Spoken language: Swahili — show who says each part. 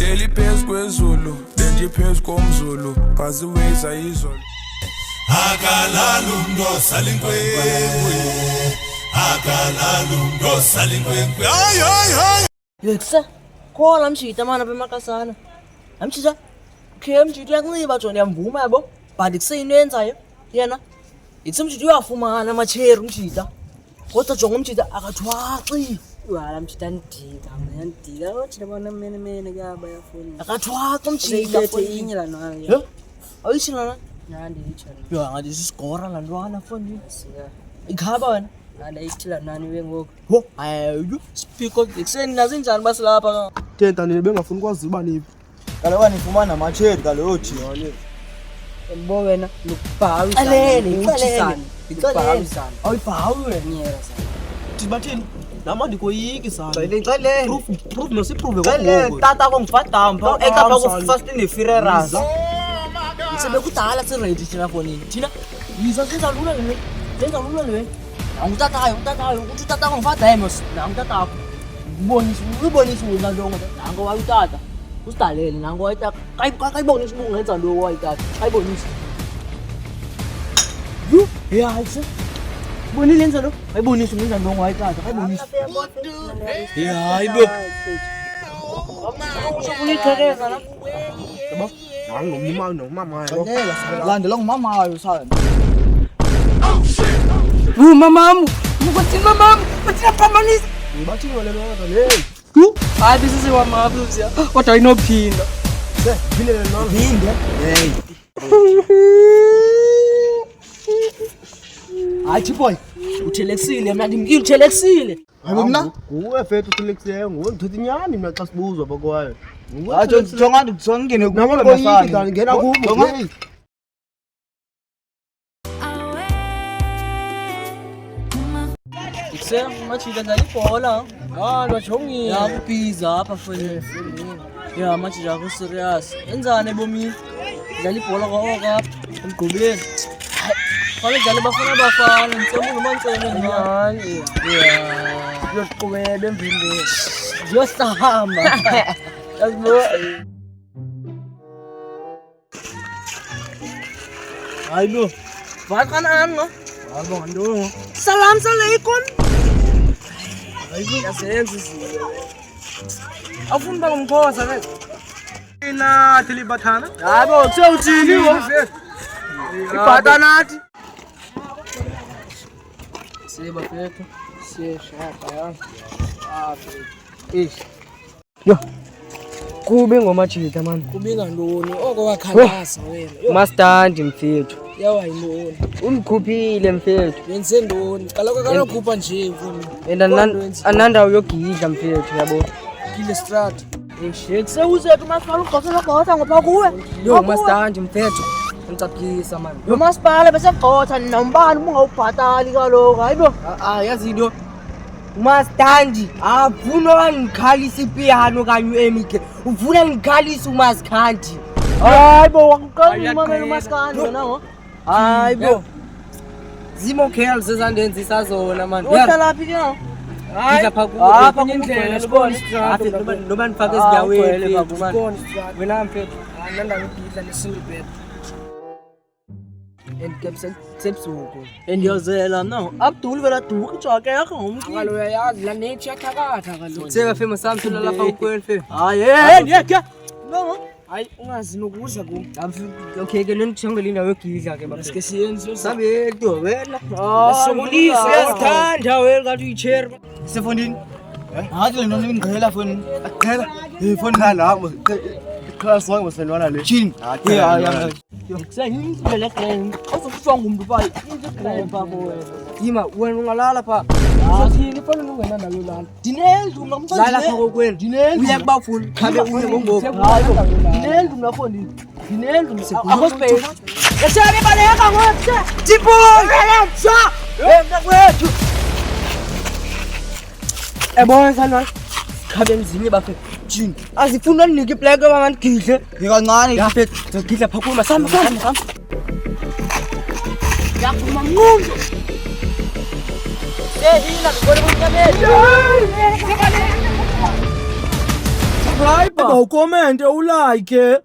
Speaker 1: Daily phezu kwezulu benje phezu komzulu phaziweza izolo
Speaker 2: akalala umuntu osalinkwenkwe akalala umuntu osalinkwenkwe hayi
Speaker 3: yeksa khona mshita mana bemakasana amshita mshita yakunxiba jona yamvuma yabo but kuseyinto yenzayo yena ithi mshita uyafumana amacheri mshita kodwa jonga mshita akathwaxi
Speaker 4: wala mshita ndika othi bona mene kuyaba yafuna
Speaker 3: akathwaxi mshita
Speaker 4: inye la nayo
Speaker 3: ayishilana
Speaker 4: nandi ichana
Speaker 3: yo ngathi sisigora la ntwana foni ikhaba wena
Speaker 4: ala ithila nani wengoku
Speaker 3: ho ayo speak of ekseni nazinjani basilapha
Speaker 5: tenta nini bengafuni kwazi uba niphi
Speaker 6: kale wanifumana amacheri kale othi
Speaker 4: embo wena lukubhawi
Speaker 3: Alele.
Speaker 4: awuyibhawi wena nyera sana
Speaker 5: thibathini nama ndikoyiki sana
Speaker 6: xelele
Speaker 5: proof nosiprove
Speaker 6: xelele tata kongifadampa ekapa kufast nefireras
Speaker 3: sebekudala siready thina fonini thina yiza senza lula le angutatayo ukuthi utata ngifadayemos nangutata ubonisa wena lonke nango wayitata usidalele nango wayitata kayibonisa ubungenza lo wayitata kayibonisa ayise bonile lenza lo ayibonisa ungenza lo wayitata kayibonisa hayibo uliqhekeza la
Speaker 5: nangu nomama yabo
Speaker 6: landela ngumamayo sana
Speaker 4: mamamu bathina phamanisa
Speaker 5: ngibathini wale lona le
Speaker 4: hayi bisise wamabuzia kodwa inophinda
Speaker 5: phindele nami
Speaker 6: phinde hey
Speaker 3: hayi boy uthelexile mna ndimkile uthelexile
Speaker 6: hayibo mna
Speaker 5: nguwe fethu uthelexileyo nguwe ngithethe inyani mina xa sibuzwa bakwayo
Speaker 6: ajo jonga ngene kulo
Speaker 5: masana ngena kubo hey
Speaker 3: ikse machida ndalibhola
Speaker 4: lwajongile
Speaker 3: yakubhiza apha foni ya machida akho serious enzane ebomini dlala ibhola kwawaka emgqubeni fane dlala bafana ntsembu nomantseme
Speaker 4: nyani
Speaker 3: ya
Speaker 4: yosiqubela emvini
Speaker 3: ziyohlamba
Speaker 4: yazibo
Speaker 3: hayibo vakanani no
Speaker 5: abo ngandongo
Speaker 3: salam aleikum
Speaker 4: yasenza izinto awufuni uba ngumkhoza ke
Speaker 5: ina thilibathana
Speaker 4: yabo kusewuthini wo ibhatanathi siba fethu siyeshaka ya yo kube ngomajita mani
Speaker 3: kubinga ntoni oko wakhalasa wena
Speaker 4: mastandi mfethu
Speaker 3: yawa yintoni
Speaker 4: undikhuphile mfethu
Speaker 3: wenze ntoni kaloku akanakhupha nje mfuni
Speaker 4: and anandawo yogidla mfethu yabo
Speaker 3: kile strat kusewuzethu masipala ugqotha ngapha kuwe
Speaker 4: yo mastandi mfethu ngicapukisa mani
Speaker 3: lo masipala besegqotha nombani ubungawubhatali kaloku hayibo
Speaker 4: yazi into umastandi afuna wangikhalisa ipiyano kanye emike ufuna ngikhalisa umaskandi
Speaker 3: hayibo wakuqala umamela umaskandi wena ngo
Speaker 4: hayibo zimo girls ezandenzisa zona mani
Speaker 3: uhlaphi ke ngo
Speaker 4: ngidla
Speaker 3: apha indlela libona
Speaker 4: noba nifake ezinyaweni wena mfethu
Speaker 3: ananda ngidla nesingle bed
Speaker 4: sebusuku
Speaker 3: endiyozela no Abdul vela duka ijoke yakho ngumntu
Speaker 4: kaloku uyayazi la nethi yathakatha kaloku sekafema samthula lapha ukweli fe
Speaker 3: hayi yeke no
Speaker 4: hayi ungazi nokudla kum okay ke nendijongela indawo yogidla ke
Speaker 3: basike siyenzi
Speaker 4: sabethu wena
Speaker 3: sokulisa
Speaker 4: yathanda wena kathi uyicheri
Speaker 6: sefondini hathi le nto ngigqela foni aqhela foni
Speaker 5: lapho iqhala sonke basenwana le
Speaker 6: chini
Speaker 3: kusayinhle game awuzofishwa ngumuntu pha into pha wena
Speaker 4: dima wena ungalala pha
Speaker 3: uzothini fana ungena nayo lana dinendlu
Speaker 4: lala pha kokwenu
Speaker 3: dinendlu
Speaker 4: uya kuba ufuna khabe uye ngombovu
Speaker 3: dinendlu mnafondini dinendlu akhospeyini yesebe baleka ngokuhle tipulelesa mntakwethu
Speaker 4: ebona khabe emzini bafe jini azifuna ninike ipleke bangandigidle
Speaker 6: ngikancane
Speaker 4: yafethu ngigidla pha kuwe masamba
Speaker 3: yaphuma nqundo sehila ngibona umntameli subscribe
Speaker 5: ukomente ulike